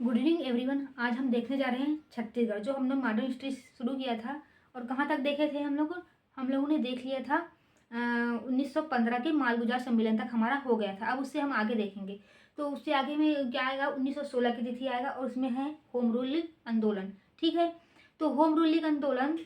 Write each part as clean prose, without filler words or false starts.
Good evening everyone. आज हम देखने जा रहे हैं छत्तीसगढ़, जो हमने मॉडर्न हिस्ट्री शुरू किया था। और कहाँ तक देखे थे हम लोगों ने देख लिया था 1915 के मालगुजार सम्मेलन तक हमारा हो गया था। अब उससे हम आगे देखेंगे। तो उससे आगे में क्या आएगा, 1916 की तिथि आएगा और उसमें है होम रूल आंदोलन। ठीक है, तो होम रूलिंग आंदोलन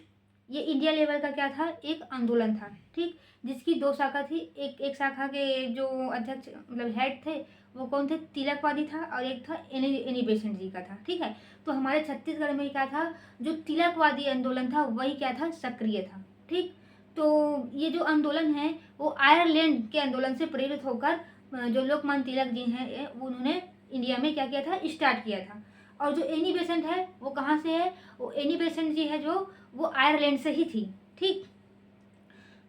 ये इंडिया लेवल का क्या था, एक आंदोलन था। ठीक, जिसकी दो शाखा थी। एक शाखा के जो अध्यक्ष मतलब हेड थे वो कौन थे, तिलकवादी था, और एक था एनी बेसेंट जी का था। ठीक है, तो हमारे छत्तीसगढ़ में क्या था, जो तिलकवादी आंदोलन था वही क्या था, सक्रिय था। ठीक, तो ये जो आंदोलन है वो आयरलैंड के आंदोलन से प्रेरित होकर जो लोकमान्य तिलक जी हैं उन्होंने इंडिया में क्या किया था, स्टार्ट किया था। और जो एनी बेसेंट है वो कहाँ से है, वो एनी बेसेंट जी है जो वो आयरलैंड से ही थी। ठीक,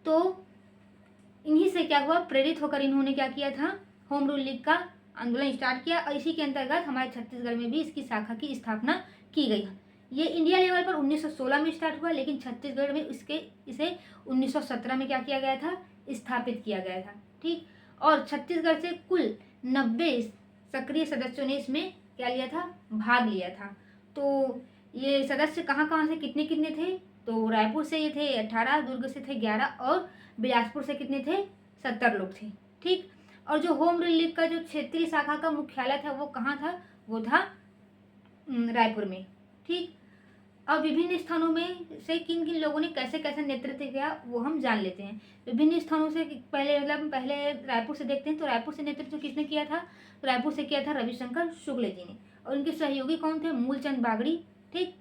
तो इन्हीं से क्या हुआ, प्रेरित होकर इन्होंने क्या किया था, होम रूल लीग का आंदोलन स्टार्ट किया। और इसी के अंतर्गत हमारे छत्तीसगढ़ में भी इसकी शाखा की स्थापना की गई। ये इंडिया लेवल पर 1916 में स्टार्ट हुआ, लेकिन छत्तीसगढ़ में इसे 1917 में क्या किया गया था, स्थापित किया गया था। ठीक, और छत्तीसगढ़ से कुल 90 सक्रिय सदस्यों ने इसमें क्या लिया था, भाग लिया था। तो ये सदस्य कहाँ कहाँ से कितने कितने थे, तो रायपुर से ये थे 18, दुर्ग से थे 11, और बिलासपुर से कितने थे, 70 लोग थे। ठीक, और जो होम रूल लीग का जो क्षेत्रीय शाखा का मुख्यालय था वो कहाँ था, वो था रायपुर में। ठीक, अब विभिन्न स्थानों में से किन किन लोगों ने कैसे कैसे नेतृत्व किया वो हम जान लेते हैं। विभिन्न स्थानों से पहले रायपुर से देखते हैं। तो रायपुर से नेतृत्व किसने किया था, तो रायपुर से किया था रविशंकर शुक्ल जी ने। और उनके सहयोगी कौन थे, मूलचंद बागड़ी। ठीक,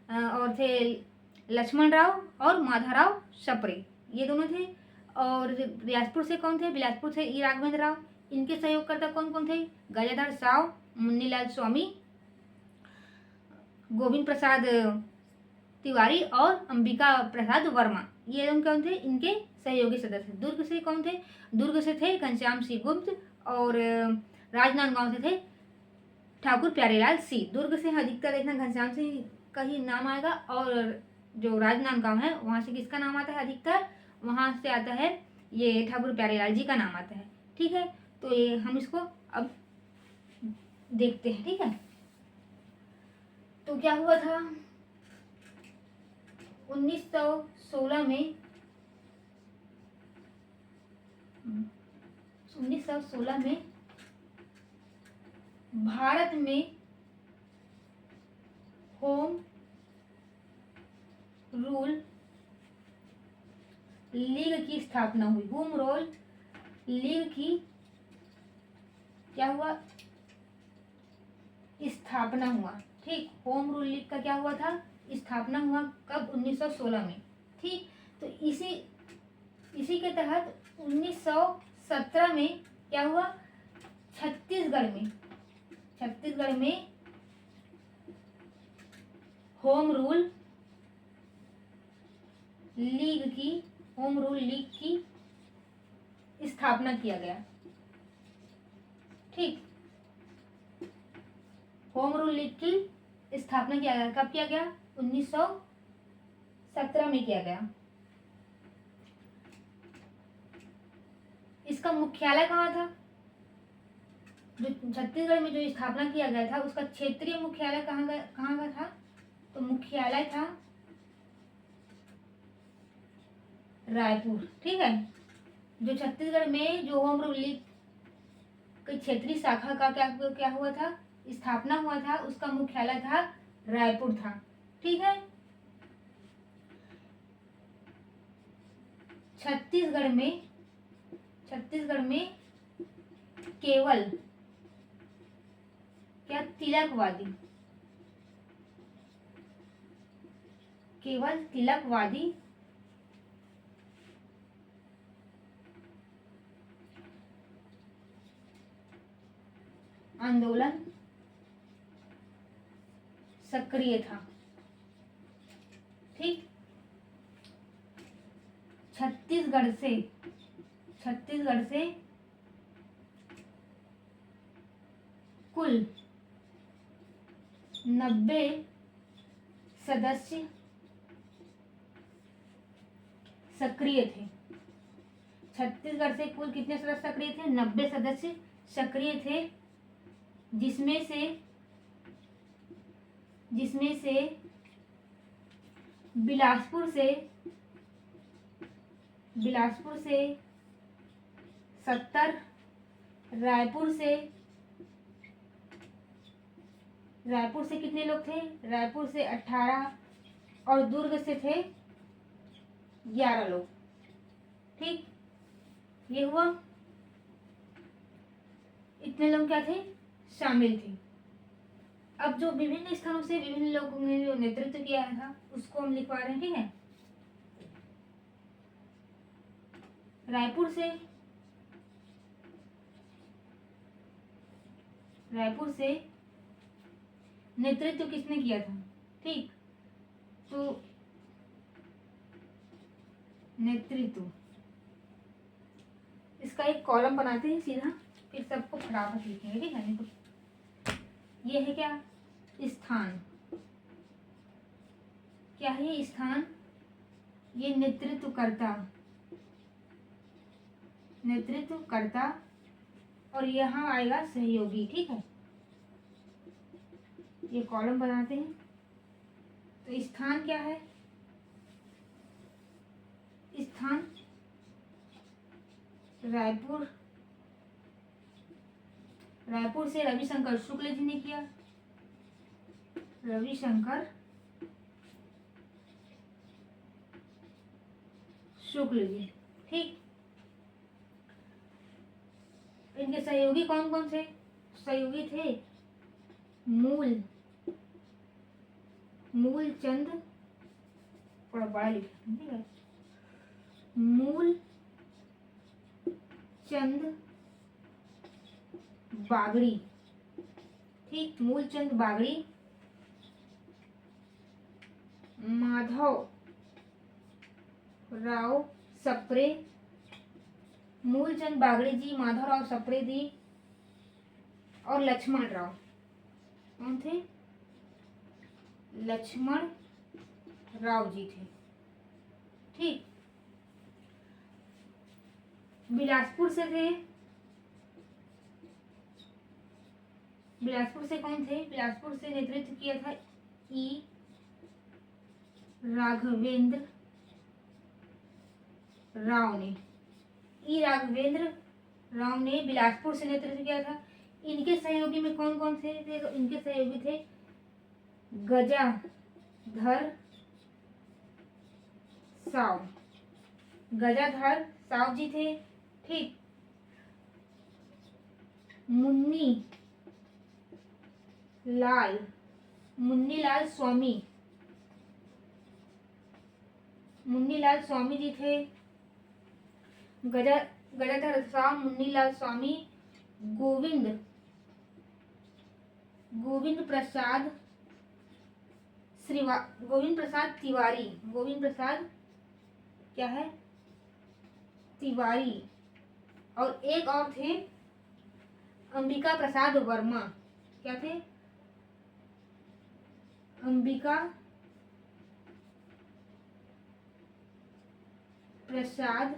और थे लक्ष्मण राव और माधाराव सप्रे, ये दोनों थे। और बिलासपुर से कौन थे, बिलासपुर से ई राघवेंद्र राव। इनके सहयोगकर्ता कौन कौन थे, गजाधर साव, मुन्नीलाल स्वामी, गोविंद प्रसाद तिवारी और अंबिका प्रसाद वर्मा, ये लोग कौन थे, इनके सहयोगी सदस्य। दुर्ग से कौन थे, दुर्ग से थे घनश्याम सिंह गुप्त, और राजनांदगांव से थे ठाकुर प्यारेलाल सी। दुर्ग से अधिकतर देखना घनश्याम सिंह का ही नाम आएगा, और जो राजनांदगांव है वहां से किसका नाम आता है, अधिकतर वहां से आता है ये ठाकुर प्यारेलाल जी का नाम आता है। ठीक है, तो ये हम इसको अब देखते हैं। ठीक है, तो क्या हुआ था 1916 में, 1916 में भारत में होम रूल लीग की स्थापना हुई। होम रूल लीग की क्या हुआ, स्थापना हुआ। ठीक, होम रूल लीग का क्या हुआ था, स्थापना हुआ कब, 1916 में। ठीक, तो इसी के तहत 1917 में क्या हुआ, छत्तीसगढ़ में होम रूल लीग की स्थापना किया गया। ठीक, होम रूल लीग की स्थापना किया गया, कब किया गया, 1917 में किया गया। इसका मुख्यालय कहाँ था, जो छत्तीसगढ़ में जो स्थापना किया गया था उसका क्षेत्रीय मुख्यालय कहाँ का था, तो मुख्यालय था रायपुर। ठीक है, जो छत्तीसगढ़ में जो होम रूल लीग की क्षेत्रीय शाखा का क्या हुआ था, स्थापना हुआ था, उसका मुख्यालय था रायपुर था। ठीक है, छत्तीसगढ़ में केवल क्या, तिलकवादी आंदोलन सक्रिय था। ठीक, छत्तीसगढ़ से कुल 90 सदस्य सक्रिय थे। छत्तीसगढ़ से कुल कितने सदस्य सक्रिय थे, 90 सदस्य सक्रिय थे, जिसमें से जिसमें से बिलासपुर से 70, रायपुर से कितने लोग थे? रायपुर से 18 और दुर्ग से थे 11 लोग। ठीक, ये हुआ। इतने लोग क्या थे? शामिल थे। अब जो विभिन्न स्थानों से विभिन्न लोगों ने जो नेतृत्व किया था उसको हम लिखवा रहे हैं। ठीक है, रायपुर से नेतृत्व किसने किया था? ठीक, तो नेतृत्व, इसका एक कॉलम बनाते हैं सीधा, फिर सबको फटाफट लिखेंगे। ठीक है, नहीं तो ये है क्या? स्थान। क्या है ये? स्थान। ये नेतृत्व करता और यहाँ आएगा सहयोगी। ठीक है, ये कॉलम बनाते हैं। तो स्थान क्या है? स्थान रायपुर से रविशंकर शुक्ल जी ने किया। रविशंकर शुक्ल जी। ठीक, इनके सहयोगी कौन कौन से? सहयोगी थे मूलचंद, थोड़ा बड़ा लिखा। ठीक है, मूलचंद बागड़ी। ठीक, मूलचंद बागड़ी, माधव राव सप्रे, मूलचंद बागड़ी जी, माधव राव सप्रे जी और लक्ष्मण राव। कौन थे? लक्ष्मण राव जी थे। ठीक, बिलासपुर से थे। बिलासपुर से कौन थे? बिलासपुर से नेतृत्व किया था ई राघवेंद्र राव ने। बिलासपुर से नेतृत्व किया था। इनके सहयोगी में कौन कौन थे? तो इनके सहयोगी थे गजाधर साव जी थे। ठीक, मुन्नी लाल स्वामी जी थे। गजाधर साव, मुन्नीलाल स्वामी, गोविंद प्रसाद तिवारी। गोविंद प्रसाद क्या है? तिवारी। और एक और थे अंबिका प्रसाद वर्मा। क्या थे? अंबिका प्रसाद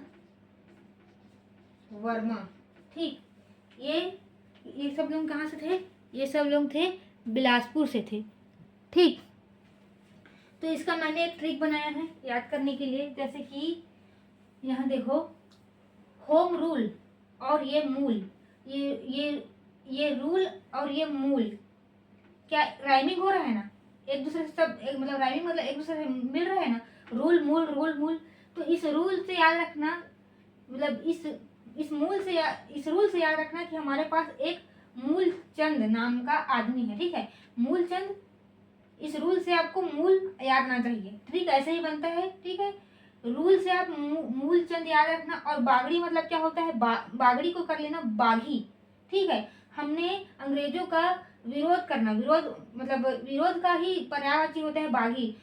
वर्मा। ठीक, ये सब लोग कहाँ से थे? ये सब लोग थे बिलासपुर से थे। ठीक, तो इसका मैंने एक ट्रिक बनाया है याद करने के लिए। जैसे कि यहाँ देखो, होम रूल और ये मूल, ये रूल और ये मूल क्या राइमिंग हो रहा है ना? एक दूसरे से सब मतलब राइमिंग मतलब एक दूसरे से मिल रहा है ना? रूल मूल। तो इस रूल से याद रखना, मतलब इस रूल से याद रखना कि हमारे पास एक मूलचंद नाम का आदमी है। ठीक है, मूलचंद, इस रूल से आपको मूल याद ना चाहिए। ठीक, ऐसे ही बनता है। ठीक है, रूल से आप मूलचंद याद रखना। और बागड़ी मतलब क्या होता है? बागड़ी को कर लेना बाघी। ठीक है, हमने अंग्रेजों का विरोध करना, विरोध का ही पर्यायवाची होता है बाघी।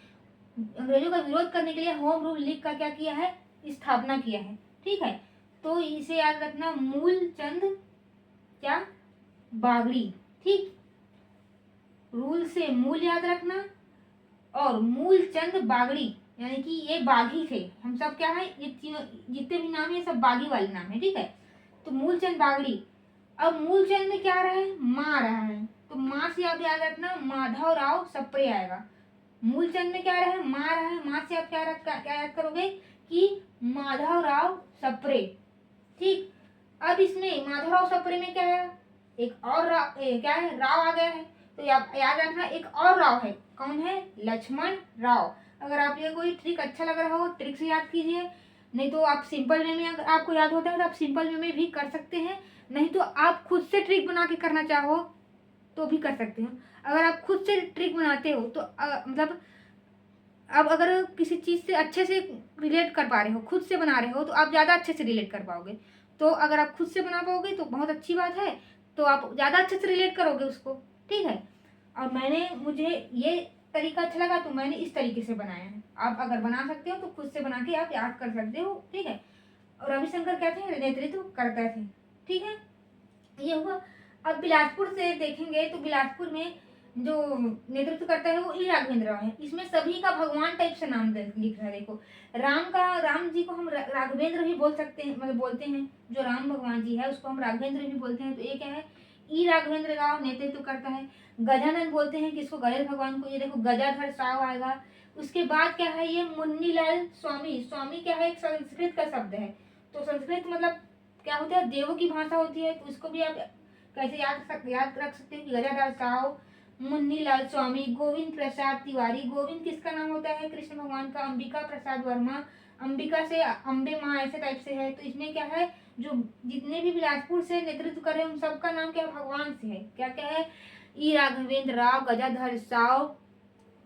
अंग्रेजों का विरोध करने के लिए होम रूल लीग का क्या किया है? स्थापना किया है। ठीक है, तो इसे याद रखना, मूलचंद क्या? बागड़ी। ठीक, रूल से मूल याद रखना और मूलचंद बागड़ी, यानी कि ये बागी थे। हम सब क्या है? ये जितने भी नाम है सब बागी वाले नाम है। ठीक है, तो मूलचंद बागड़ी। अब मूलचंद में क्या आ रहा है? माँ आ रहा है, तो माँ से आप याद रखना माधव राव सप्रे आएगा। मूलचंद में क्या रहा है, माँ रहा है, माँ से आप क्या याद करोगे कि माधव राव सप्रे। ठीक, अब इसमें माधव राव सप्रे में क्या है, एक और क्या है, राव आ गया है। तो याद रखना एक और राव है, कौन है, लक्ष्मण राव। अगर आप ये कोई ट्रिक अच्छा लग रहा हो ट्रिक से याद कीजिए, नहीं तो आप सिंपल वे में अगर आपको याद होता है तो आप सिंपल वे में भी कर सकते हैं, नहीं तो आप खुद से ट्रिक बना के करना चाहो तो भी कर सकते हैं। अगर आप खुद से ट्रिक बनाते हो तो मतलब अब अगर किसी चीज़ से अच्छे से रिलेट कर पा रहे हो, खुद से बना रहे हो, तो आप ज़्यादा अच्छे से रिलेट कर पाओगे। तो अगर आप खुद से बना पाओगे तो बहुत अच्छी बात है, तो आप ज़्यादा अच्छे से रिलेट करोगे उसको। ठीक है, और मुझे ये तरीका अच्छा लगा तो मैंने इस तरीके से बनाया है। आप अगर बना सकते हो तो खुद से बना के आप याद कर सकते हो। ठीक है, और रविशंकर क्या थे, नेतृत्व करते थे। ठीक है, ये हुआ। अब बिलासपुर से देखेंगे तो बिलासपुर में जो नेतृत्व करता है वो ई राघवेंद्र राव है। इसमें सभी का भगवान टाइप से नाम लिख रहा है। देखो, राम जी को हम राघवेंद्र भी बोल सकते हैं, मतलब बोलते हैं। जो राम भगवान जी है उसको हम राघवेंद्र भी बोलते हैं। तो ये क्या है, ई राघवेंद्र राव नेतृत्व करता है। गजानन बोलते हैं किसको, गणेश भगवान को। ये देखो गजाधर साव आएगा। उसके बाद क्या है, ये मुन्नीलाल स्वामी। स्वामी क्या है, एक संस्कृत का शब्द है। तो संस्कृत मतलब क्या होता है, देवों की भाषा होती है। तो उसको भी आप कैसे याद रख सकते हैं कि गजाधर साव, मुन्नीलाल स्वामी, गोविंद प्रसाद तिवारी। गोविंद किसका नाम होता है, कृष्ण भगवान का। अंबिका प्रसाद वर्मा, अंबिका से अम्बे माँ ऐसे टाइप से है। तो इसमें क्या है, जो जितने भी बिलासपुर से नेतृत्व कर रहे हैं उन सबका नाम क्या भगवान से है। क्या क्या है, ई राघवेंद्र राव, गजाधर साव,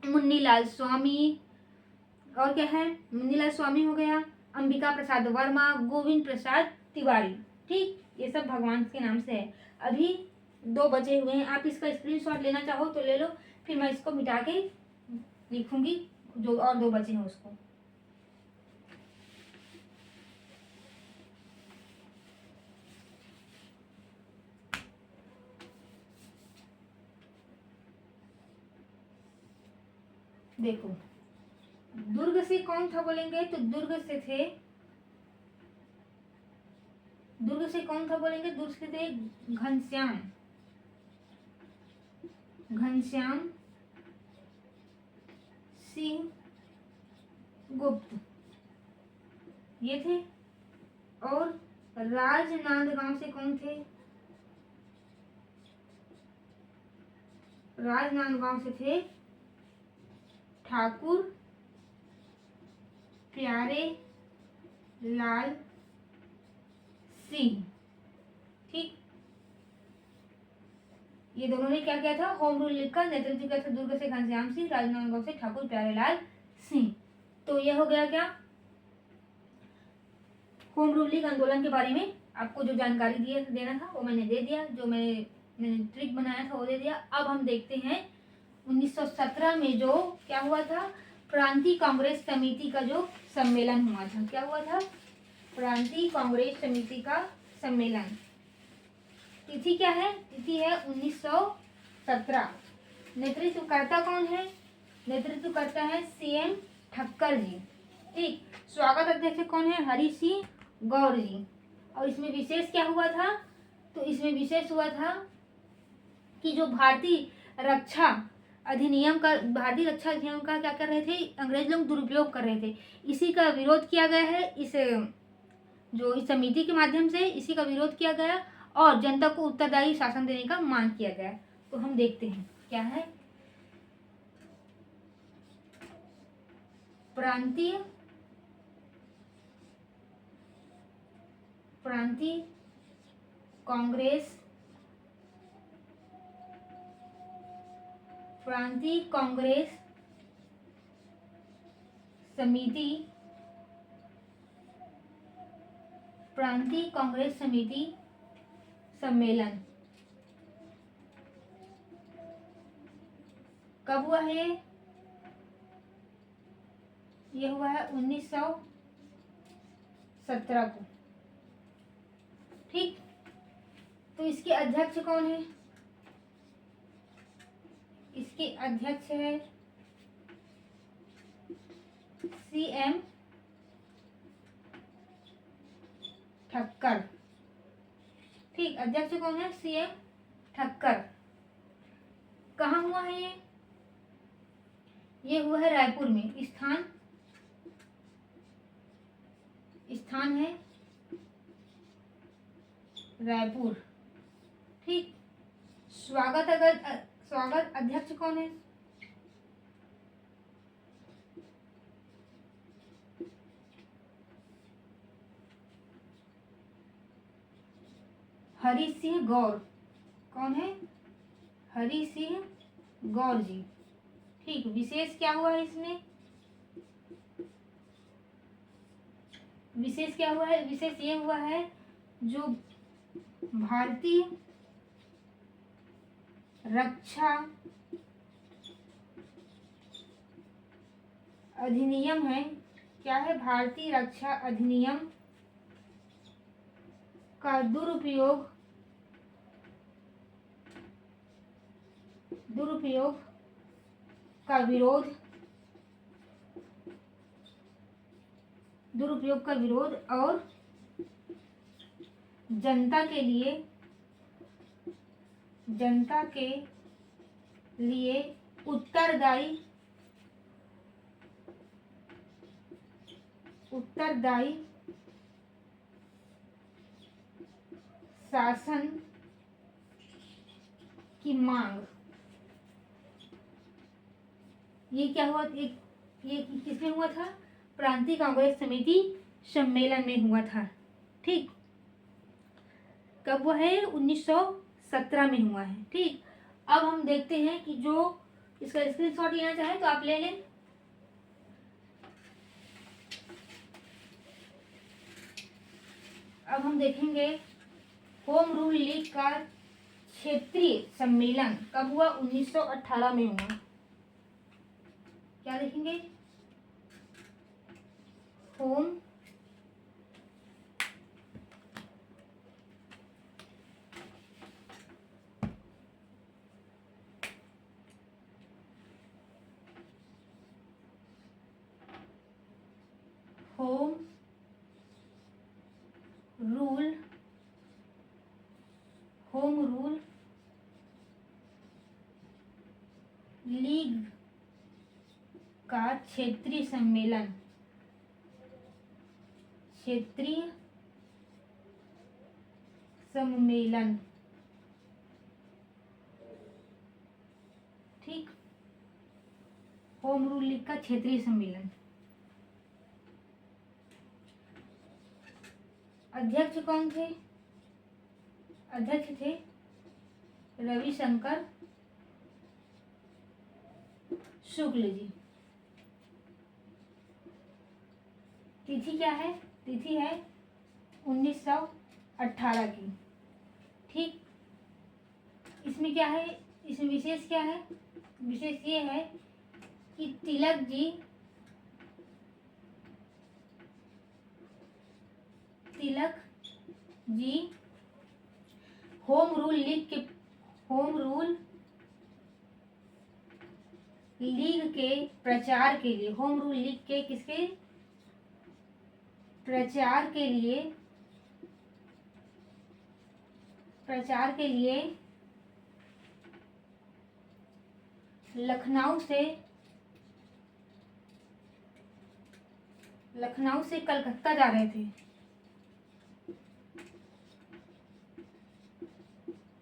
मुन्नीलाल स्वामी, और क्या है, मुन्नीलाल स्वामी हो गया, अंबिका प्रसाद वर्मा, गोविंद प्रसाद तिवारी। ठीक, ये सब भगवान के नाम से है। अभी 2 बचे हुए हैं, आप इसका स्क्रीनशॉट लेना चाहो तो ले लो, फिर मैं इसको मिटा के लिखूंगी जो और 2 बचे हैं उसको। देखो, दुर्ग से कौन था बोलेंगे तो दुर्ग से कौन था बोलेंगे, दुर्ग से थे घनश्याम सिंह गुप्त, ये थे। और राजनांदगांव से कौन थे, राजनांदगांव से थे ठाकुर प्यारे लाल सिंह। ठीक, ये दोनों ने क्या किया था, होम रूल लिखकर नेतृत्व किया था। दुर्ग से घनश्याम सिंह, राजनांदगांव से ठाकुर प्यारेलाल सिंह। तो ये हो गया क्या, होम रूलिंग आंदोलन के बारे में आपको जो जानकारी देना था वो मैंने दे दिया, जो मैंने ट्रिक बनाया था वो दे दिया। अब हम देखते हैं 1917 में जो क्या हुआ था, प्रांतीय कांग्रेस समिति का जो सम्मेलन हुआ था। क्या हुआ था, प्रांतीय कांग्रेस समिति का सम्मेलन। तिथि क्या है, तिथि है 1917। नेतृत्वकर्ता कौन है, नेतृत्व करता है CM ठक्कर जी। ठीक, स्वागत अध्यक्ष कौन है, हरि सिंह गौर जी। और इसमें विशेष क्या हुआ था, तो इसमें विशेष हुआ था कि जो भारतीय रक्षा अधिनियम का क्या कर रहे थे, अंग्रेज लोग दुरुपयोग कर रहे थे। इसी का विरोध किया गया है, इस समिति के माध्यम से इसी का विरोध किया गया और जनता को उत्तरदायी शासन देने का मांग किया गया। तो हम देखते हैं क्या है, प्रांतीय कांग्रेस समिति सम्मेलन कब हुआ है, ये हुआ है 1917 को। ठीक, तो इसके अध्यक्ष कौन है, इसके अध्यक्ष है CM ठक्कर। ठीक, अध्यक्ष कौन है, CM ठक्कर। कहाँ हुआ है ये हुआ है रायपुर में। स्थान है रायपुर। ठीक। स्वागत अध्यक्ष कौन है? हरि सिंह गौर। कौन है? हरि सिंह गौर जी। ठीक। विशेष क्या हुआ है इसमें? विशेष क्या हुआ है? विशेष ये हुआ है जो भारतीय रक्षा अधिनियम है। क्या है? भारतीय रक्षा अधिनियम का दुरुपयोग का विरोध और जनता के लिए उत्तरदायी शासन की मांग। ये क्या हुआ? ये किसमें हुआ था? प्रांतीय कांग्रेस समिति सम्मेलन में हुआ था। ठीक। कब हुआ है? 1917 में हुआ है। ठीक। अब हम देखते हैं कि जो इसका स्क्रीनशॉट लेना चाहे तो आप ले लें। अब हम देखेंगे होम रूल लीग का क्षेत्रीय सम्मेलन कब हुआ? 1918 में हुआ। क्या देखेंगे? होम रूल लीग का क्षेत्रीय सम्मेलन ठीक। होम रूल लीग का क्षेत्रीय सम्मेलन। अध्यक्ष कौन थे? अध्यक्ष थे रविशंकर शुक्ल जी। तिथि क्या है? तिथि है 1918 की। ठीक। इसमें क्या है? इसमें विशेष क्या है? विशेष ये है कि Tilak ji home rule league के प्रचार के लिए, होम रूल लीग के किसके प्रचार के लिए लखनऊ से कलकत्ता जा रहे थे।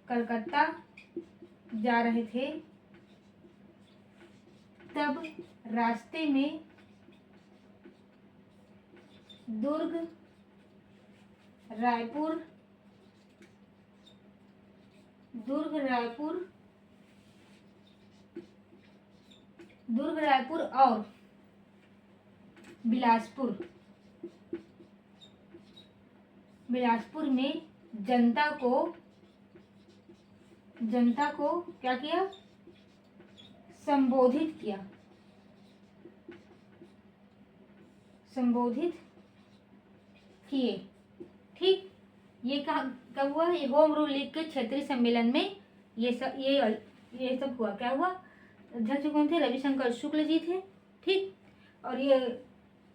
कलकत्ता जा रहे थे तब रास्ते में दुर्ग रायपुर और बिलासपुर में जनता को क्या किया? संबोधित किए। ठीक। ये कब हुआ? ये होम रूल लीग के क्षेत्रीय सम्मेलन में ये सब हुआ। क्या हुआ? अध्यक्ष कौन थे? रविशंकर शुक्ल जी थे। ठीक। और ये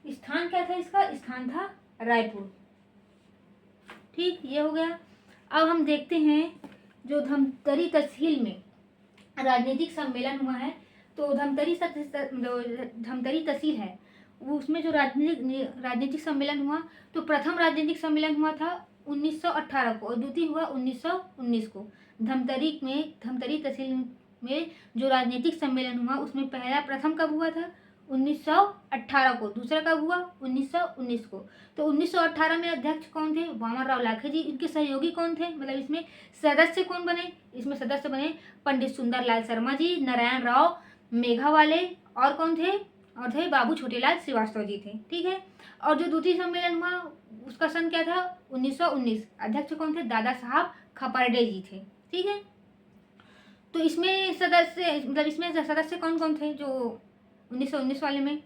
स्थान क्या था? इसका स्थान था रायपुर। ठीक। ये हो गया। अब हम देखते हैं जो धमतरी तहसील में राजनीतिक सम्मेलन हुआ है। तो धमतरी तहसील है, उसमें जो राजनीतिक सम्मेलन हुआ, तो प्रथम राजनीतिक सम्मेलन हुआ था 1918 को और द्वितीय हुआ 1919 को। धमतरी तहसील में जो राजनीतिक सम्मेलन हुआ उसमें पहला प्रथम कब हुआ था? 1918 को। दूसरा कब हुआ? 1919 को। तो 1918 में अध्यक्ष कौन थे? वामन राव लाखे जी। इनके सहयोगी कौन थे? मतलब इसमें सदस्य कौन बने? इसमें सदस्य बने पंडित सुंदरलाल शर्मा जी, नारायण राव मेघावाले, और कौन थे? और थे बाबू छोटेलाल श्रीवास्तव जी थे। ठीक है। और जो द्वितीय सम्मेलन हुआ उसका सन क्या था? 1919। अध्यक्ष कौन थे? दादा साहब खपर्डे जी थे। ठीक है। तो इसमें सदस्य कौन कौन थे जो 1919 वाले में?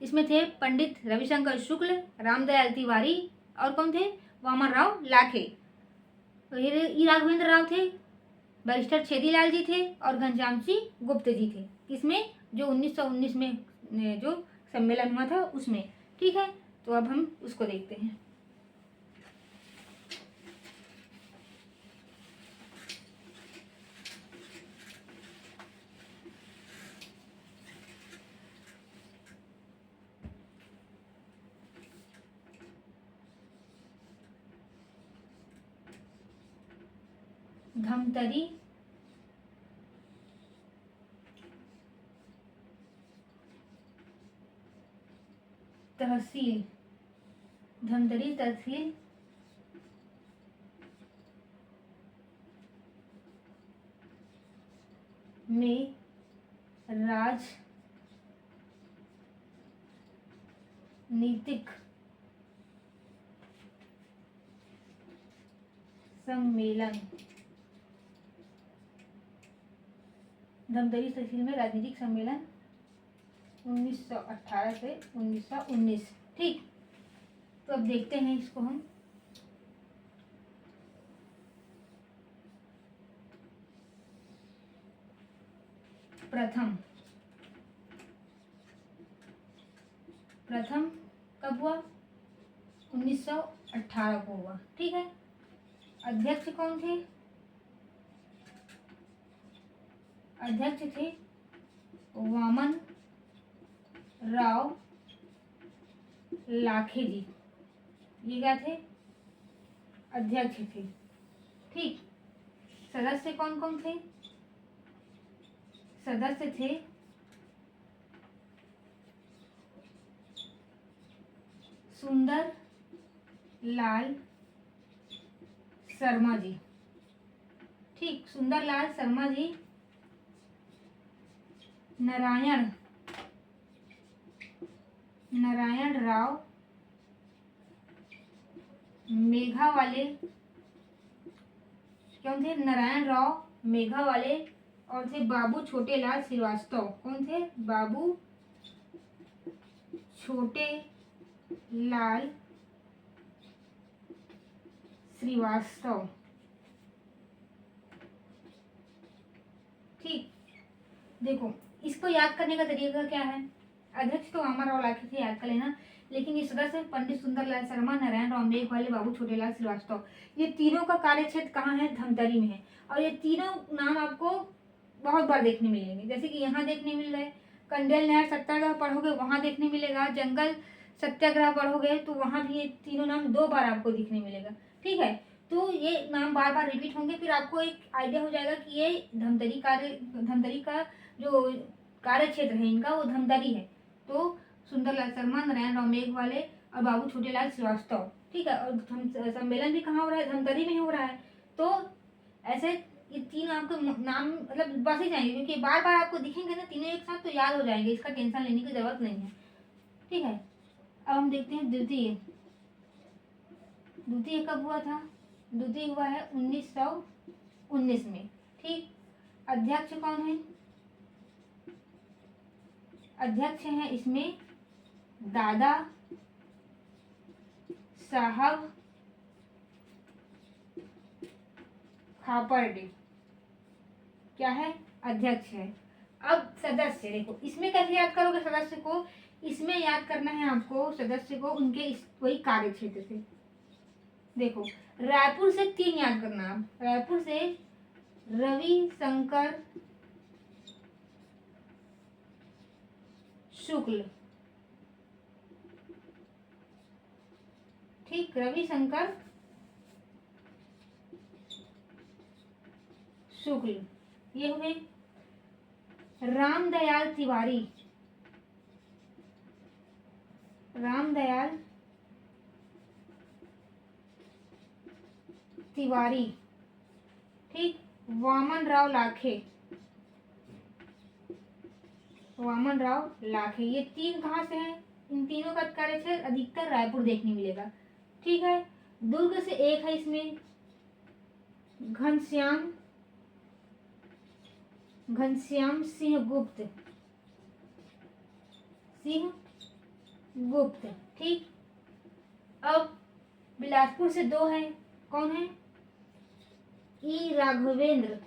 इसमें थे पंडित रविशंकर शुक्ल, रामदयाल तिवारी, और कौन थे? वामन राव लाखे। तो ये राघवेंद्र राव थे, बैरिस्टर छेदीलाल जी थे, और घनश्याम सिंह गुप्त जी थे। किसमें? जो 1919 में जो सम्मेलन हुआ था उसमें। ठीक है। तो अब हम उसको देखते हैं। धमतरी तहसील में राजनीतिक सम्मेलन, धमतरी तहसील में राजनीतिक सम्मेलन 1918 से 1919। ठीक। तो अब देखते हैं इसको हम। प्रथम कब हुआ? 1918 को हुआ। ठीक है। अध्यक्ष कौन थे? अध्यक्ष थे वामन राव लाखे जी। ये क्या थे? अध्यक्ष थे। ठीक। सदस्य कौन कौन थे? सदस्य थे सुंदर लाल शर्मा जी। ठीक। सुंदरलाल शर्मा जी, नारायण राव मेघावाले। कौन थे? नारायण राव मेघावाले, और थे बाबू छोटेलाल श्रीवास्तव। कौन थे? बाबू छोटेलाल श्रीवास्तव। ठीक। देखो, इसको याद करने का तरीका क्या है? अध्यक्ष तो वामन राव लाखे थे, याद कर लेना। लेकिन ये सदस्य पंडित सुंदरलाल शर्मा, नारायण राव मेघवाले, बाबू छोटेलाल श्रीवास्तव। ये तीनों का कार्यक्षेत्र कहाँ है? धमतरी में है। और ये तीनों नाम आपको बहुत बार देखने मिलेंगे। जैसे कि यहाँ देखने मिल गए, कंडेल नहर सत्याग्रह पढ़ोगे वहाँ देखने मिलेगा, जंगल सत्याग्रह पढ़ोगे तो वहाँ भी ये तीनों नाम 2 बार आपको दिखने मिलेगा। ठीक है। तो ये नाम बार बार रिपीट होंगे, फिर आपको एक आइडिया हो जाएगा कि ये धमतरी का जो कार्य क्षेत्र है इनका वो धमतरी है। तो सुंदरलाल शर्मा, नारायण राव मेघवाले और बाबू छोटेलाल श्रीवास्तव। ठीक है। और सम्मेलन भी कहाँ हो रहा है? धमतरी में हो रहा है। तो ऐसे ये तीन आपको नाम मतलब बस ही जाएंगे, क्योंकि बार बार आपको दिखेंगे ना तीनों एक साथ, तो याद हो जाएंगे। इसका टेंशन लेने की जरूरत नहीं है। ठीक है। अब हम देखते हैं द्वितीय कब हुआ था? द्वितीय हुआ है 1919 में। ठीक। अध्यक्ष कौन है? अध्यक्ष हैं इसमें दादा साहब खापर्डे। क्या है? अध्यक्ष है। अब सदस्य देखो, इसमें कैसे याद करोगे सदस्य को? इसमें याद करना है आपको सदस्य को उनके वही कार्य क्षेत्र से। देखो, रायपुर से 3 याद करना। आप रायपुर से रविशंकर शुक्ल, ठीक, रविशंकर शुक्ल, ये हुए। रामदयाल तिवारी, रामदयाल तिवारी, ठीक। वामन राव लाखे, वामन राव लाखे, ये तीन कहाँ से हैं? इन तीनों का कार्यक्षेत्र अधिकतर रायपुर देखने मिलेगा, ठीक है। दुर्ग से एक है इसमें, घनश्याम, घनश्याम सिंह गुप्त, सिंह गुप्त, ठीक। अब बिलासपुर से दो है, कौन है? ई राघवेंद्र,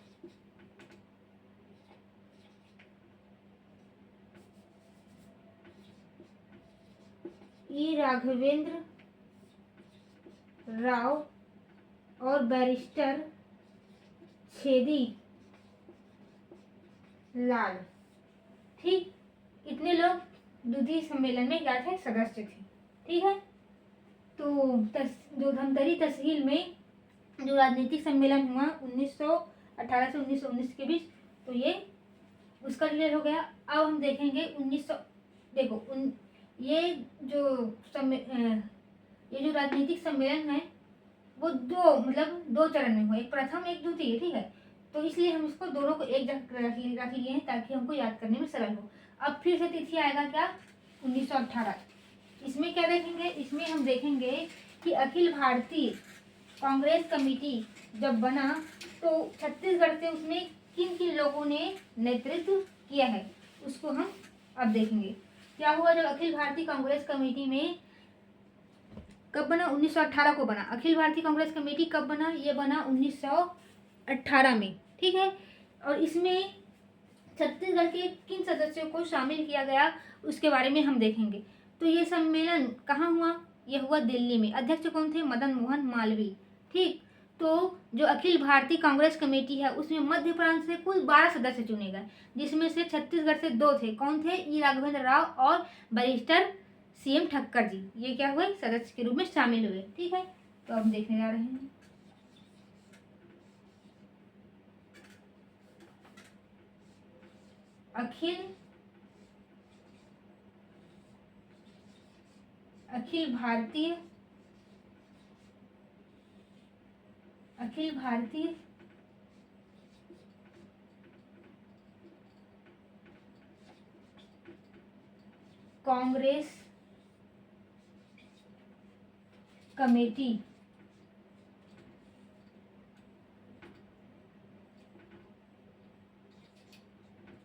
ई राघवेंद्र राव और बैरिस्टर छेदी लाल, ठीक। इतने लोग द्वितीय सम्मेलन में क्या थे? सदस्य थे, ठीक है। तो जो धमतरी तहसील में जो राजनीतिक सम्मेलन हुआ 1918 से 1919 के बीच, तो ये उसका क्लियर हो गया। अब हम देखेंगे 1900, देखो ये जो राजनीतिक सम्मेलन है वो दो चरण में हुआ, एक प्रथम एक द्वितीय, ठीक है। तो इसलिए हम इसको दोनों को एक जगह रख लिए हैं ताकि हमको याद करने में सरल हो। अब फिर से तिथि आएगा क्या? 1918। इसमें क्या देखेंगे? इसमें हम देखेंगे कि अखिल भारतीय कांग्रेस कमेटी जब बना तो छत्तीसगढ़ से उसमें किन किन लोगों ने नेतृत्व किया है, उसको हम अब देखेंगे। क्या हुआ जब अखिल भारतीय कांग्रेस कमेटी में कब बना? 1918 को बना। अखिल भारतीय कांग्रेस कमेटी कब बना? ये बना 1918 में, ठीक है। और इसमें छत्तीसगढ़ के किन सदस्यों को शामिल किया गया उसके बारे में हम देखेंगे। तो ये सम्मेलन कहाँ हुआ? ये हुआ दिल्ली में। अध्यक्ष कौन थे? मदन मोहन मालवीय, ठीक। तो जो अखिल भारतीय कांग्रेस कमेटी है उसमें मध्य प्रांत से कुल 12 सदस्य चुने गए, जिसमें से छत्तीसगढ़ से 2 थे। कौन थे? ई राघवेंद्र राव और बैरिस्टर सीएम ठक्कर जी। ये क्या हुए? सदस्य के रूप में शामिल हुए, ठीक है। तो अब देखने जा रहे हैं अखिल भारतीय कांग्रेस कमेटी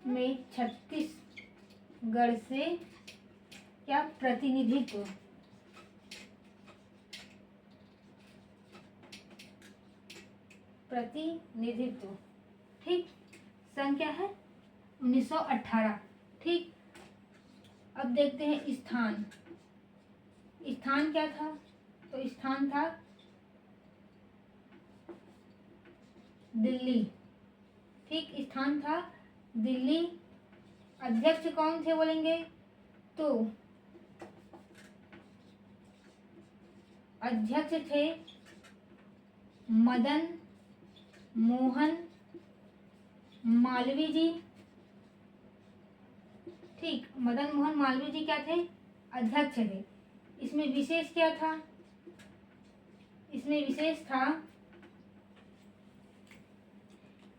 में छत्तीसगढ़ से क्या प्रतिनिधित्व, ठीक। सन क्या है? 1918, ठीक। अब देखते हैं स्थान क्या था? तो स्थान था दिल्ली, ठीक। स्थान था दिल्ली। अध्यक्ष कौन थे बोलेंगे? तो अध्यक्ष थे मदन मोहन मालवीय जी, ठीक। मदन मोहन मालवीय जी क्या थे? अध्यक्ष थे। इसमें विशेष क्या था? इसमें विशेष था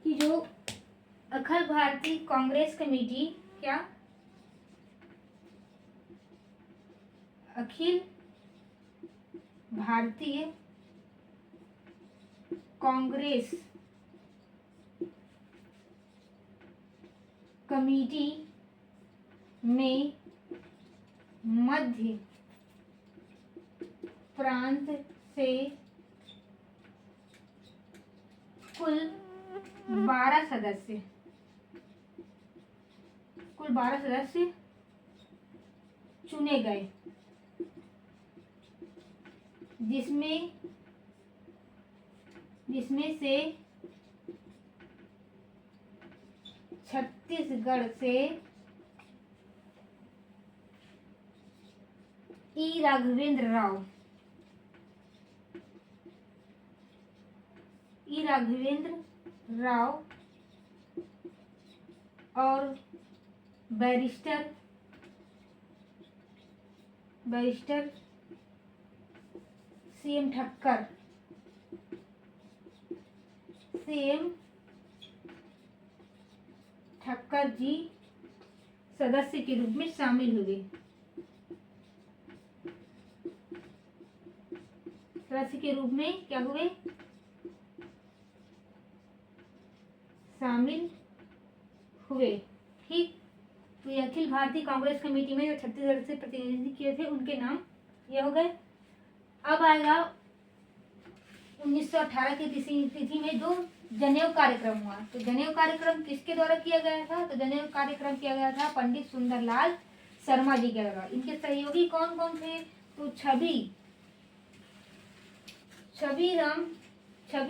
कि जो अखिल भारतीय कांग्रेस कमेटी, क्या अखिल भारतीय कांग्रेस कमेटी में मध्य प्रांत से कुल 12 सदस्य चुने गए, जिसमें से छत्तीसगढ़ से ई राघवेंद्र राव, ई राघवेंद्र राव और barrister CM Thakkar, CM Thakkar ji सदस्य के रूप में शामिल हुए। सदस्य के रूप में क्या हुए? शामिल हुए। ठीक, तो ये अखिल भारतीय कांग्रेस कमेटी में जो छत्तीसगढ़ से प्रतिनिधि किए थे उनके नाम ये हो गए। अब आएगा 1918 की तिथि में जो जनेऊ कार्यक्रम हुआ। तो जनेऊ कार्यक्रम किसके द्वारा किया गया था? तो जनेऊ कार्यक्रम किया गया था पंडित सुंदरलाल शर्मा जी के द्वारा। इनके सहयोगी कौन कौन थे? तो छवि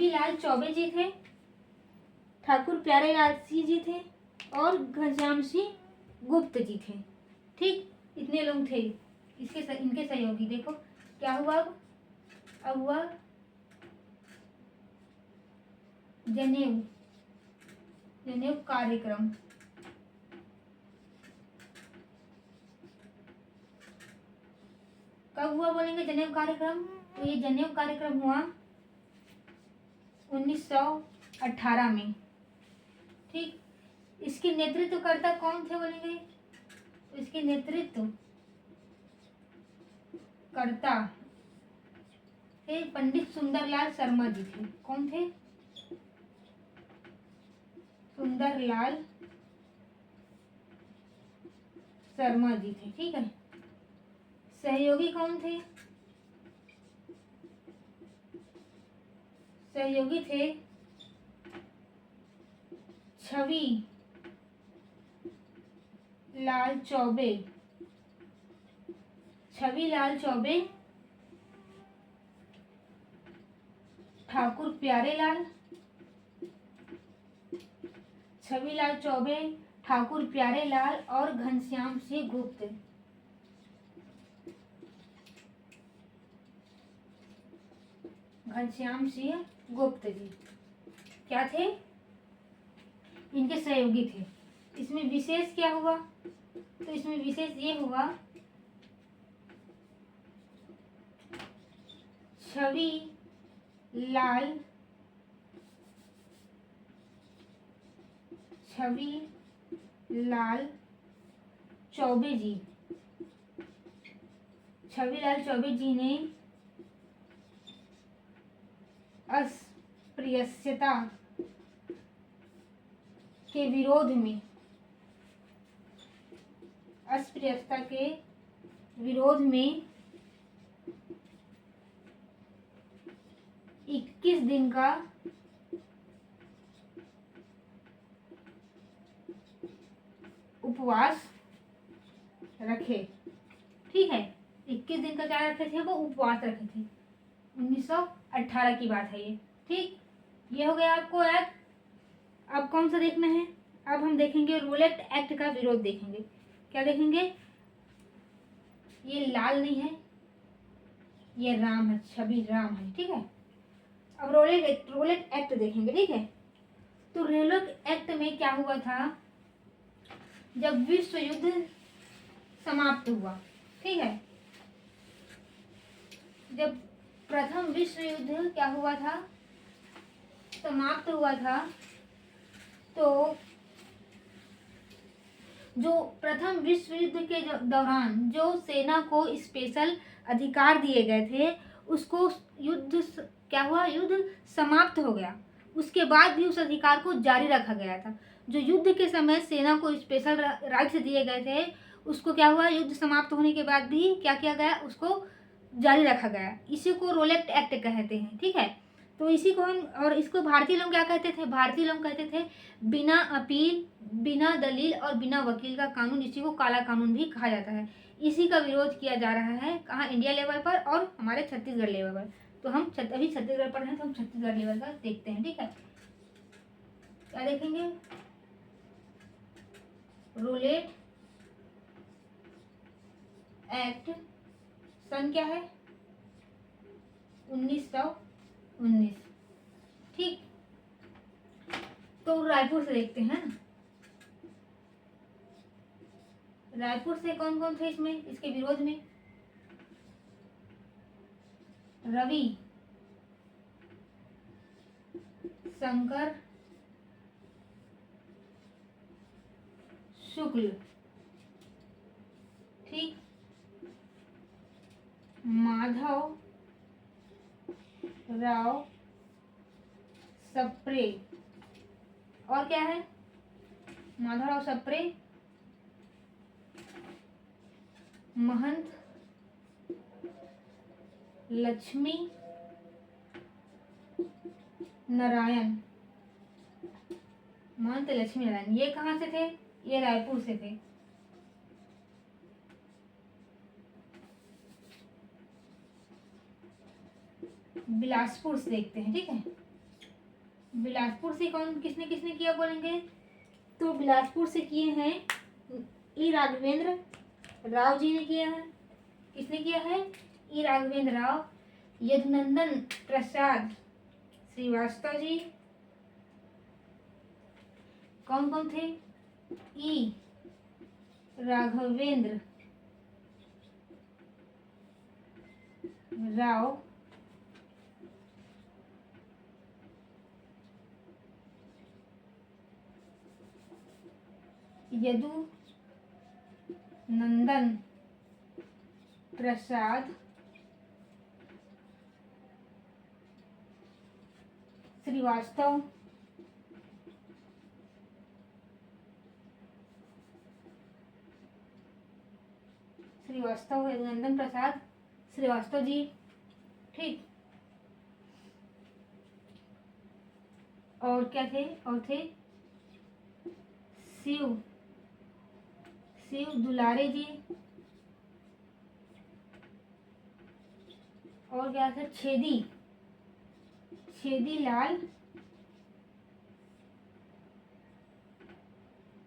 लाल चौबे जी थे, ठाकुर प्यारेलाल सिंह जी थे और घनश्याम सिंह गुप्त जी थे। ठीक, इतने लोग थे इनके सहयोगी। देखो क्या हुआ अब हुआ जनेऊ कार्यक्रम। कब हुआ बोलेंगे जनेऊ कार्यक्रम? तो ये जनेऊ कार्यक्रम हुआ 1918 में। ठीक, इसके नेतृत्वकर्ता कौन थे बोलेंगे? इसके नेतृत्वकर्ता थे पंडित सुंदरलाल शर्मा जी थे। कौन थे? सुंदरलाल शर्मा जी थे। ठीक है, सहयोगी कौन थे? सहयोगी थे छवि लाल चौबे, ठाकुर प्यारेलाल, छविलाल चौबे, ठाकुर प्यारेलाल और घनश्याम सिंह गुप्त। घनश्याम सिंह गुप्त जी क्या थे? इनके सहयोगी थे। इसमें विशेष क्या हुआ? तो इसमें विशेष ये हुआ छवि लाल चौबे जी, छविलाल चौबे जी ने अस्पृश्यता के विरोध में 21 दिन का उपवास रखे। ठीक है, 21 दिन का क्या रखे थे? वो उपवास रखे थे। 1918 की बात है ये। ठीक, ये हो गया आपको एक्ट। अब कौन सा देखना है? अब हम देखेंगे रोलेट एक्ट का विरोध देखेंगे। क्या देखेंगे? ये लाल नहीं है, ये राम है, छवि राम है। ठीक है, अब रोलेट एक्ट देखेंगे। ठीक है, तो रोलेट एक्ट में क्या हुआ था? जब विश्व युद्ध समाप्त हुआ, ठीक है, जब प्रथम विश्व युद्ध क्या हुआ था? समाप्त हुआ था, तो जो प्रथम विश्व युद्ध के दौरान जो सेना को स्पेशल अधिकार दिए गए थे उसको युद्ध क्या हुआ? युद्ध समाप्त हो गया। उसके बाद भी उस अधिकार को जारी रखा गया था। जो युद्ध के समय सेना को स्पेशल राइट्स दिए गए थे उसको क्या हुआ? युद्ध समाप्त होने के बाद भी क्या किया गया? उसको जारी रखा गया। इसी को रोलेट एक्ट कहते हैं। ठीक है, तो इसी को हम, और इसको भारतीय लोग क्या कहते थे? भारतीय लोग कहते थे बिना अपील, बिना दलील और बिना वकील का कानून। इसी को काला कानून भी कहा जाता है। इसी का विरोध किया जा रहा है कहाँ? इंडिया लेवल पर और हमारे छत्तीसगढ़ लेवल पर। तो हम अभी छत्तीसगढ़ पर हैं तो हम छत्तीसगढ़ लेवल का देखते हैं। ठीक है, क्या देखेंगे? रोलेट एक्ट सन क्या है? 1919। ठीक, तो रायपुर से देखते हैं। रायपुर से कौन कौन थे इसमें, इसके विरोध में? रवि शंकर शुक्ल। ठीक, माधव राव सप्रे। और क्या है? माधव राव सप्रे, महंत लक्ष्मी नारायण। महंत लक्ष्मी नारायण, ये कहाँ से थे? ये रायपुर से थे। बिलासपुर से देखते हैं। ठीक है, बिलासपुर से कौन किसने किसने किया बोलेंगे? तो बिलासपुर से किए हैं ई राघवेंद्र राव जी ने किया है। किसने किया है? ई राघवेंद्र राव, यदुनंदन प्रसाद श्रीवास्तव जी। कौन कौन थे? ई राघवेंद्र राव, यदु नंदन प्रसाद श्रीवास्तव। श्रीवास्तव, यदुनंदन प्रसाद श्रीवास्तव जी। ठीक, और क्या थे? और थे शिव दुलारे जी। और क्या था? छेदी लाल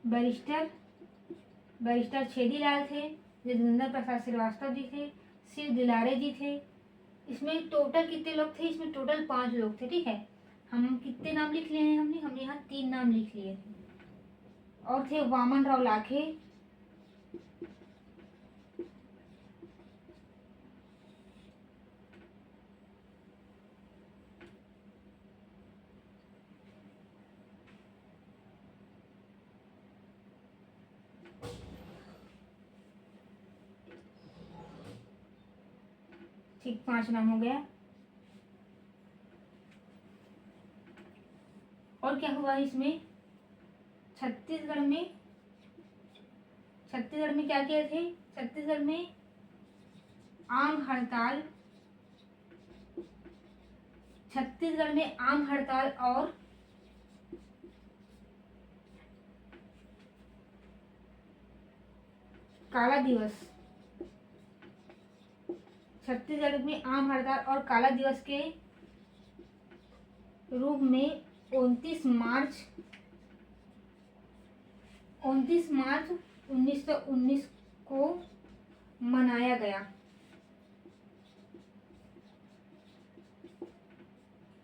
बैरिस्टर छेदी लाल थे। यदुनंदन प्रसाद श्रीवास्तव जी थे। शिव दुलारे जी थे। इसमें टोटल कितने लोग थे? इसमें टोटल 5 लोग थे। ठीक है, हम कितने नाम लिख लिए हैं? हमने यहाँ 3 नाम लिख लिए थे। और थे वामन राव लाखे, ठीक 5 नाम हो गया। और क्या हुआ इसमें? छत्तीसगढ़ में क्या किए थे? छत्तीसगढ़ में आम हड़ताल और काला दिवस। छत्तीसगढ़ में आम हड़ताल और काला दिवस के रूप में 29 मार्च 1919 को मनाया गया।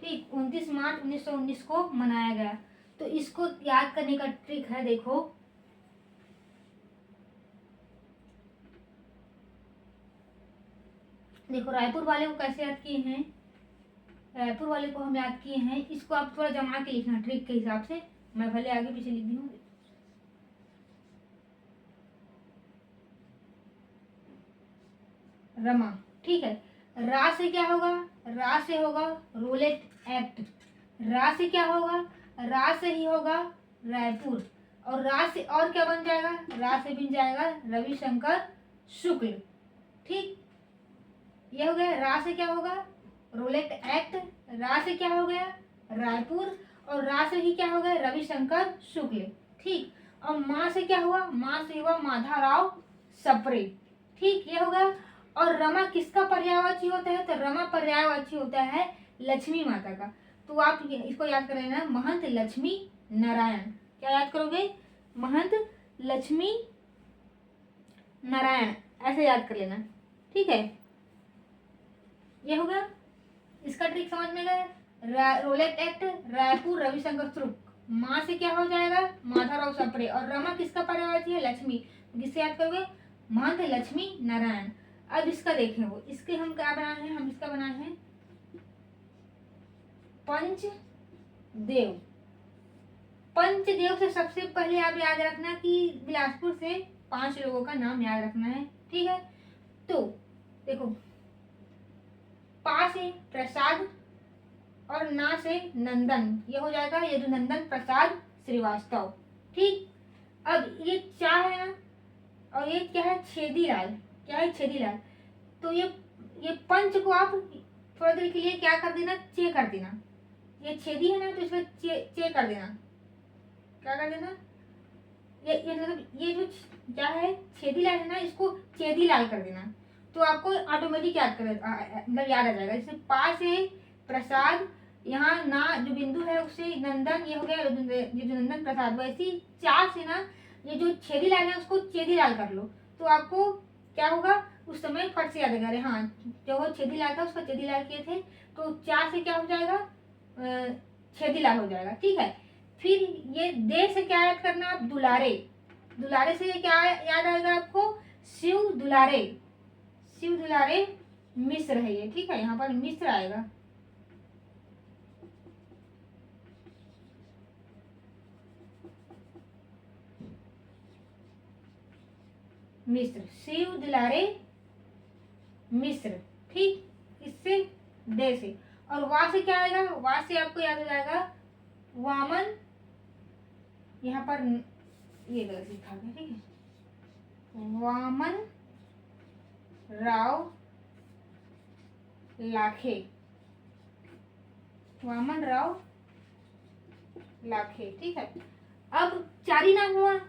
ठीक, 29 मार्च 1919 को मनाया गया। तो इसको याद करने का ट्रिक है। देखो रायपुर वाले को कैसे याद किए हैं? रायपुर वाले को हम याद किए हैं, इसको आप थोड़ा जमा के लिखना ट्रिक के हिसाब से। मैं भले आगे पीछे लिख दी हूँ। रमा। ठीक है, रा से क्या होगा? रा से होगा रोलेट एक्ट। रा से क्या होगा? रा से ही होगा रायपुर। और रा से और क्या बन जाएगा? रा से बन जाएगा रविशंकर शुक्ल। ठीक, ये हो गया। रा से क्या होगा? Rowlatt act. रा से क्या हो गया? रायपुर। और रा से ही क्या हो गया? रविशंकर शुक्ल। ठीक, और माँ से क्या हुआ? माँ से हुआ माधवराव सप्रे। ठीक, ये हो गया। और रमा किसका पर्यायवाची होता है? तो रमा पर्यायवाची होता है लक्ष्मी माता का। तो आप इसको याद कर लेना, महंत लक्ष्मी नारायण। क्या याद करोगे? महंत लक्ष्मी नारायण, ऐसे याद कर लेना। ठीक है, ये हो गया, इसका ट्रिक समझ में गया। रोलेट एक्ट रायपुर रविशंकर शुक्ल, माँ से क्या हो जाएगा माधवराव सप्रे, और रमा किसका पर्यायवाची है लक्ष्मी, किससे याद करोगे महंत लक्ष्मी नारायण। अब इसका देखें, वो इसके हम क्या बनाए हैं, हम इसका बनाए हैं पंचदेव। पंचदेव से सबसे पहले आप याद रखना कि बिलासपुर से 5 लोगों का नाम याद रखना है, ठीक है। तो देखो, पा से प्रसाद और ना से नंदन, ये हो जाएगा यदुनंदन प्रसाद श्रीवास्तव, ठीक। अब ये चा है ना, और ये क्या है छेदीलाल, क्या है छेदीलाल। तो ये पंच को आप थोड़ी देर के लिए क्या कर देना, चे कर देना। ये छेदी है ना, तो इसका चे कर देना, क्या कर देना, ये मतलब ये जो क्या है छेदीलाल है ना, इसको चेदीलाल कर देना। तो आपको ऑटोमेटिक याद कर मतलब याद आ जाएगा। जैसे पा से प्रसाद, यहाँ ना जो बिंदु है उससे नंदन, ये हो गया यदुनंदन प्रसाद। वैसे चा से ना ये जो छेदीलाल है उसको चेदीलाल कर लो, तो आपको क्या होगा उस समय फट से याद आएगा। अरे हाँ, जो वो छेदीलाल था उसका चेदीलाल किए थे, तो चा से क्या हो जाएगा छेदीलाल हो जाएगा, ठीक है। फिर ये दे से क्या याद करना आप, दुलारे। दुलारे से क्या याद आएगा आपको, शिव दुलारे। शिव दुलारे मिश्र है ये, ठीक है, यहाँ पर मिश्र आएगा। मिश्र, शिव दुलारे मिश्र, ठीक। इससे दे से, और वा से क्या आएगा, वा से आपको याद हो जाएगा वामन, यहाँ पर ये गलत लिखा गया, ठीक है, वामन राव लाखे, वामन राव लाखे, ठीक है। अब 4 ही नाम हुआ,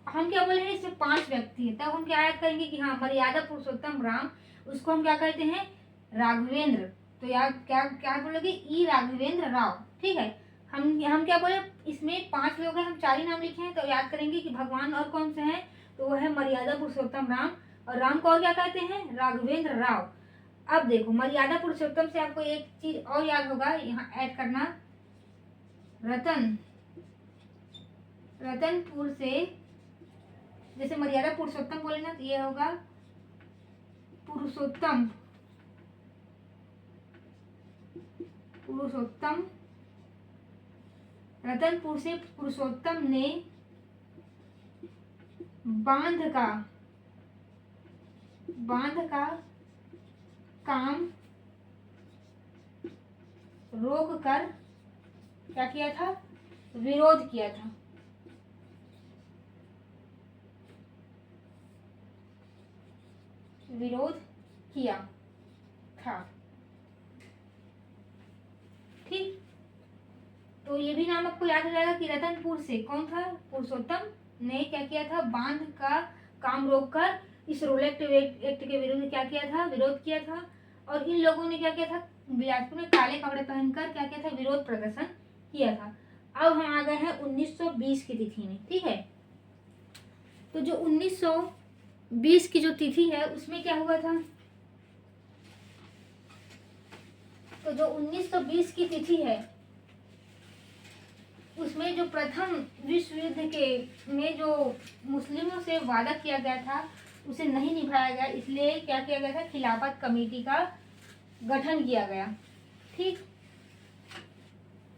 हम क्या बोले हैं इसमें 5 व्यक्ति है, तब हम क्या याद करेंगे कि हाँ मर्यादा पुरुषोत्तम राम, उसको हम क्या कहते हैं राघवेंद्र। तो याद क्या क्या बोलोगे, ई राघवेंद्र राव, ठीक है। हम क्या बोले, इसमें 5 लोग हैं, हम 4 ही नाम लिखे हैं, तो याद करेंगे कि भगवान और कौन से हैं, तो वो है मर्यादा पुरुषोत्तम राम, और राम को और क्या कहते हैं राघवेंद्र राव। अब देखो, मर्यादा पुरुषोत्तम से आपको एक चीज और याद होगा, यहाँ ऐड करना, रतन, रतनपुर से, जैसे मर्यादा पुरुषोत्तम बोले ना, तो ये होगा पुरुषोत्तम, पुरुषोत्तम, रतनपुर से पुरुषोत्तम ने बांध का काम रोक कर क्या किया था, विरोध किया था। विरोध किया था, ठीक। तो ये भी नाम आपको याद हो जाएगा कि रतनपुर से कौन था, पुरुषोत्तम ने क्या किया था, बांध का काम रोककर इस रोलेट एक्ट के विरुद्ध क्या किया था, विरोध किया था। और इन लोगों ने क्या किया था, बिलासपुर में काले कपड़े पहनकर क्या किया था, विरोध प्रदर्शन किया था। अब हम आ गए हैं 1920 की तिथि में, ठीक है। तो जो 1920 की जो तिथि है उसमें क्या हुआ था, तो जो 1920 की तिथि है उसमें जो प्रथम विश्व युद्ध के में जो मुस्लिमों से वादा किया गया था उसे नहीं निभाया गया, इसलिए क्या किया गया था, खिलाफत कमेटी का गठन किया गया, ठीक।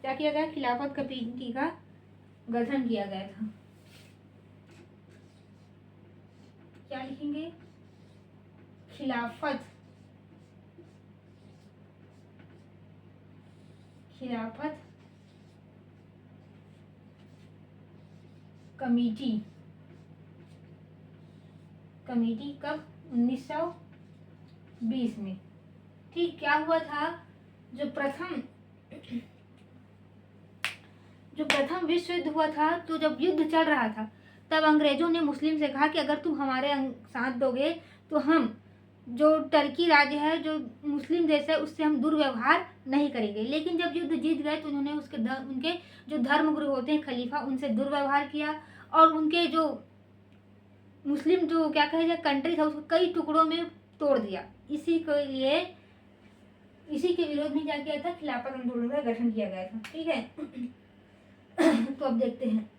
क्या किया गया, खिलाफत कमेटी का गठन किया गया था। क्या लिखेंगे, खिलाफत कमेटी कब, 1920 में, ठीक। क्या हुआ था, जो प्रथम विश्व युद्ध हुआ था, तो जब युद्ध चल रहा था तब अंग्रेजों ने मुस्लिम से कहा कि अगर तुम हमारे साथ दोगे तो हम जो टर्की राज्य है, जो मुस्लिम देश है, उससे हम दुर्व्यवहार नहीं करेंगे। लेकिन जब युद्ध जीत गए तो उन्होंने उनके जो धर्मगुरु होते हैं खलीफा, उनसे दुर्व्यवहार किया, और उनके जो मुस्लिम जो क्या कहे जाए कंट्री था उसको कई टुकड़ों में तोड़ दिया। इसी के लिए इसी के विरोध में क्या किया था, खिलाफत आंदोलन का गठन किया गया था। ठीक है। तो अब देखते हैं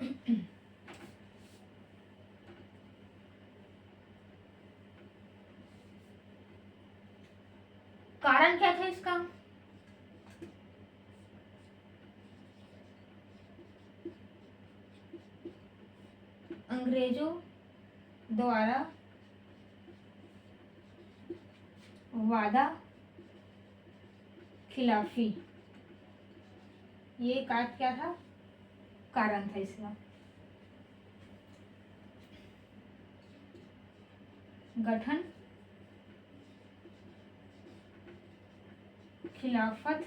कारण क्या था इसका। अंग्रेजों द्वारा वादा खिलाफी, ये क्या था, कारण था इसका। गठन खिलाफत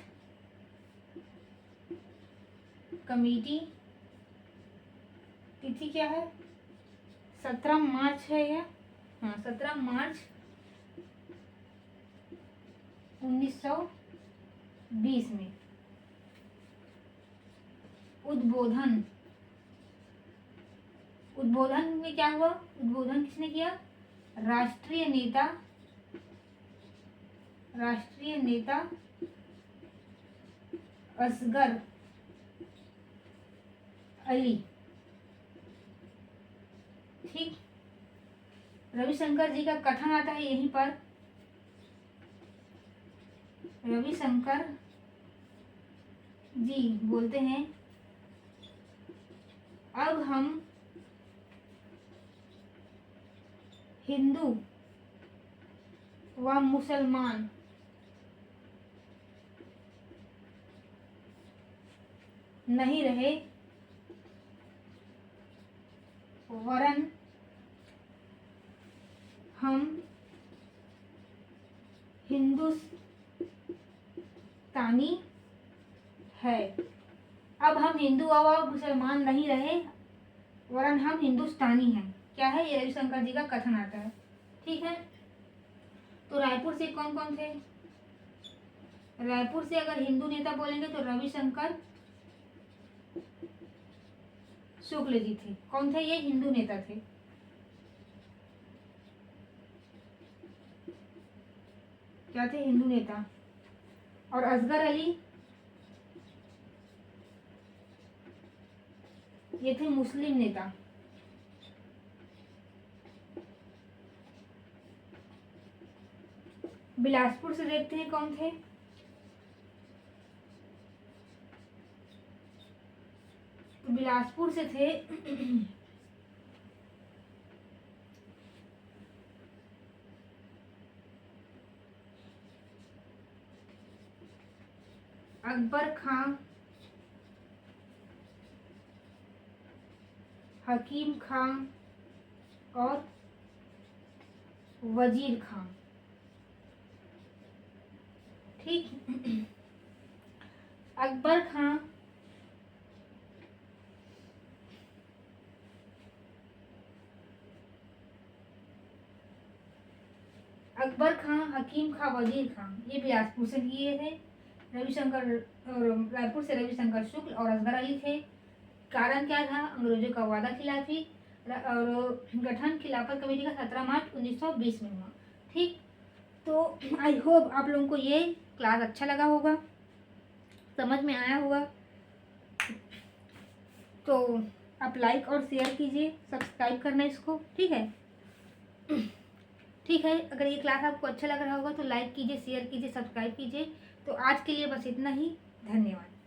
कमेटी, तिथि क्या है, 17 मार्च है यह, हाँ 17 मार्च 1920 में। उद्बोधन, उद्बोधन में क्या हुआ, उद्बोधन किसने किया, राष्ट्रीय नेता असगर अली। ठीक। रविशंकर जी का कथन आता है यहीं पर। रविशंकर जी बोलते हैं, अब हम हिंदू व मुसलमान नहीं रहे, वरन हम हिंदुस्तानी है। अब हम हिंदू और मुसलमान नहीं रहे, वरन हम हिंदुस्तानी हैं। क्या है ये, रविशंकर जी का कथन आता है। ठीक है। तो रायपुर से कौन कौन थे, रायपुर से अगर हिंदू नेता बोलेंगे तो रविशंकर शुक्ल जी थे। कौन थे ये, हिंदू नेता थे। क्या थे, हिंदू नेता। और असगर अली ये थे मुस्लिम नेता। बिलासपुर से देखते हैं कौन थे, तो बिलासपुर से थे अकबर खां, हकीम खां और वजीर खां। ठीक। अकबर खां हकीम खां, वजीर खां, ये बिलासपुर से किए थे। रविशंकर, रायपुर से रविशंकर शुक्ल और असगर अली थे। कारण क्या था, अंग्रेजों का वादा खिलाफी और गठन खिलाफत कमेटी का 17 मार्च 1920 में हुआ। ठीक। तो आई होप आप लोगों को ये क्लास अच्छा लगा होगा, समझ में आया होगा। तो आप लाइक और शेयर कीजिए, सब्सक्राइब करना इसको। ठीक है। ठीक है। अगर ये क्लास आपको अच्छा लग रहा होगा तो लाइक कीजिए, शेयर कीजिए, सब्सक्राइब कीजिए। तो आज के लिए बस इतना ही। धन्यवाद।